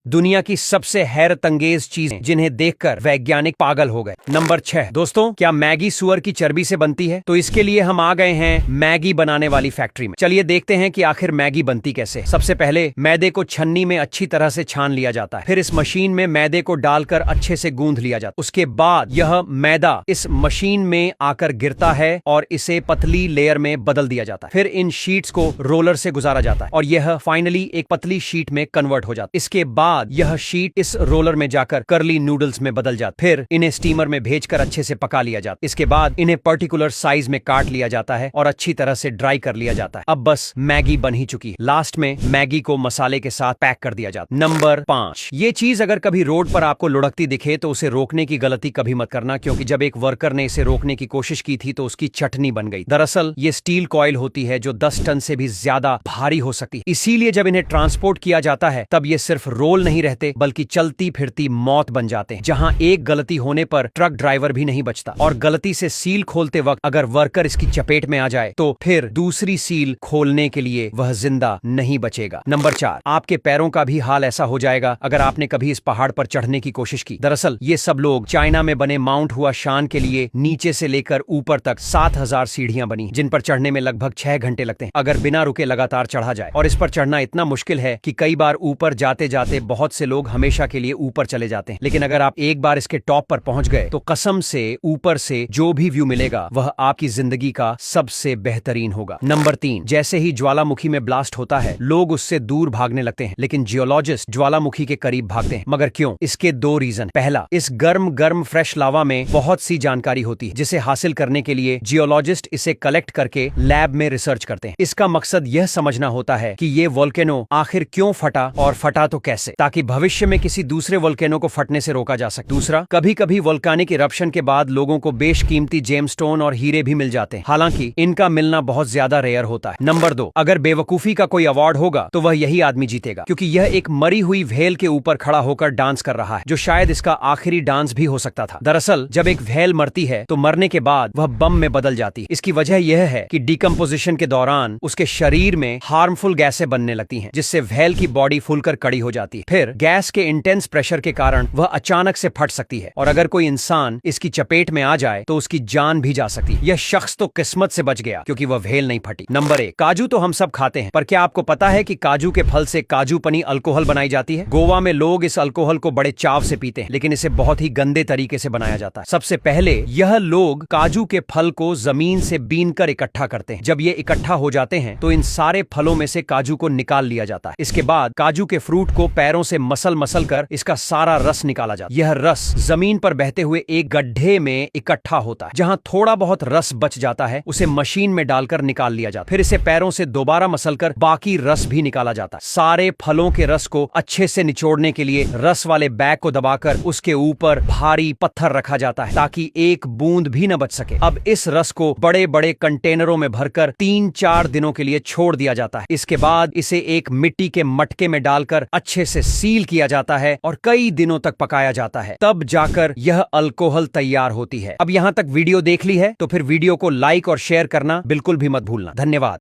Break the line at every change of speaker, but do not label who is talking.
दुनिया की सबसे हैरतअंगेज चीजें जिन्हें देखकर वैज्ञानिक पागल हो गए। नंबर 6 दोस्तों, क्या मैगी सुअर की चर्बी से बनती है? तो इसके लिए हम आ गए हैं मैगी बनाने वाली फैक्ट्री में। चलिए देखते हैं कि आखिर मैगी बनती कैसे। सबसे पहले मैदे को छन्नी में अच्छी तरह से छान लिया जाता है। फिर इस मशीन में मैदे को डालकर अच्छे से गूंथ लिया जाता है। उसके बाद यह मैदा इस मशीन में आकर गिरता है और इसे पतली लेयर में बदल दिया जाता है। फिर इन शीट्स को रोलर से गुजारा जाता है और यह फाइनली एक पतली शीट में कन्वर्ट हो जाता है। इसके बाद यह शीट इस रोलर में जाकर कर्ली नूडल्स में बदल जाता। फिर इन्हें स्टीमर में भेजकर अच्छे से पका लिया जाता। इसके बाद इन्हें पर्टिकुलर साइज में काट लिया जाता है और अच्छी तरह से ड्राई कर लिया जाता है। अब बस मैगी बन ही चुकी है। लास्ट में मैगी को मसाले के साथ पैक कर दिया जाता। नंबर 5, ये चीज अगर कभी रोड पर आपको लुढ़कती दिखे तो उसे रोकने की गलती कभी मत करना, क्योंकि जब एक वर्कर ने इसे रोकने की कोशिश की थी तो उसकी चटनी बन गई। दरअसल ये स्टील कॉइल होती है जो 10 टन से भी ज्यादा भारी हो सकती है। इसीलिए जब इन्हें ट्रांसपोर्ट किया जाता है तब ये सिर्फ रोल नहीं रहते बल्कि चलती फिरती मौत बन जाते हैं, जहां एक गलती होने पर ट्रक ड्राइवर भी नहीं बचता। और गलती से सील खोलते वक्त अगर वर्कर इसकी चपेट में आ जाए तो फिर दूसरी सील खोलने के लिए वह जिंदा नहीं बचेगा। नंबर 4, आपके पैरों का भी हाल ऐसा हो जाएगा अगर आपने कभी इस पहाड़ पर चढ़ने की कोशिश की। दरअसल ये सब लोग चाइना में बने माउंट हुआ शान के लिए नीचे से लेकर ऊपर तक 7000 सीढ़ियां बनी, जिन पर चढ़ने में लगभग 6 घंटे लगते हैं अगर बिना रुके लगातार चढ़ा जाए। और इस पर चढ़ना इतना मुश्किल है कि कई बार ऊपर जाते जाते बहुत से लोग हमेशा के लिए ऊपर चले जाते हैं। लेकिन अगर आप एक बार इसके टॉप पर पहुंच गए तो कसम से ऊपर से जो भी व्यू मिलेगा वह आपकी जिंदगी का सबसे बेहतरीन होगा। नंबर 3, जैसे ही ज्वालामुखी में ब्लास्ट होता है लोग उससे दूर भागने लगते हैं, लेकिन जियोलॉजिस्ट ज्वालामुखी के करीब भागते हैं। मगर क्यों? इसके 2 रीजन। पहला, इस गर्म फ्रेश लावा में बहुत सी जानकारी होती है जिसे हासिल करने के लिए जियोलॉजिस्ट इसे कलेक्ट करके लैब में रिसर्च करते हैं। इसका मकसद यह समझना होता है कि ये वोल्केनो आखिर क्यों फटा और फटा तो कैसे, ताकि भविष्य में किसी दूसरे वोल्केनो को फटने से रोका जा सके। दूसरा, कभी कभी वोल्कानिक इरप्शन के बाद लोगों को बेशकीमती जेमस्टोन और हीरे भी मिल जाते हैं, हालांकि इनका मिलना बहुत ज्यादा रेयर होता है। नंबर 2, अगर बेवकूफी का कोई अवार्ड होगा तो वह यही आदमी जीतेगा, क्योंकि यह एक मरी हुई व्हेल के ऊपर खड़ा होकर डांस कर रहा है, जो शायद इसका आखिरी डांस भी हो सकता था। दरअसल जब एक व्हेल मरती है तो मरने के बाद वह बम में बदल जाती है। इसकी वजह यह है कि डिकम्पोजिशन के दौरान उसके शरीर में हार्मफुल गैसें बनने लगती हैं, जिससे व्हेल की बॉडी फूलकर कड़ी हो जाती है। फिर गैस के इंटेंस प्रेशर के कारण वह अचानक से फट सकती है और अगर कोई इंसान इसकी चपेट में आ जाए तो उसकी जान भी जा सकती है। यह शख्स तो किस्मत से बच गया क्योंकि वह व्हेल नहीं फटी। नंबर 1, काजू तो हम सब खाते हैं, पर क्या आपको पता है कि काजू के फल से काजू पनी अल्कोहल बनाई जाती है? गोवा में लोग इस अल्कोहल को बड़े चाव से पीते हैं, लेकिन इसे बहुत ही गंदे तरीके से बनाया जाता है। सबसे पहले यह लोग काजू के फल को जमीन से बीन कर इकट्ठा करते हैं। जब ये इकट्ठा हो जाते हैं तो इन सारे फलों में से काजू को निकाल लिया जाता है। इसके बाद काजू के फ्रूट को पैरों से मसल कर इसका सारा रस निकाला जाता है। यह रस जमीन पर बहते हुए एक गड्ढे में इकट्ठा होता है। जहां थोड़ा बहुत रस बच जाता है उसे मशीन में डालकर निकाल लिया जाता है। फिर इसे पैरों से दोबारा मसलकर बाकी रस भी निकाला जाता है। सारे फलों के रस को अच्छे से निचोड़ने के लिए रस वाले बैग को दबाकर उसके ऊपर भारी पत्थर रखा जाता है ताकि एक बूंद भी न बच सके। अब इस रस को बड़े बड़े कंटेनरों में भरकर 3-4 दिनों के लिए छोड़ दिया जाता है। इसके बाद इसे एक मिट्टी के मटके में डालकर अच्छे से सील किया जाता है और कई दिनों तक पकाया जाता है, तब जाकर यह अल्कोहल तैयार होती है। अब यहां तक वीडियो देख ली है तो फिर वीडियो को लाइक और शेयर करना बिल्कुल भी मत भूलना। धन्यवाद।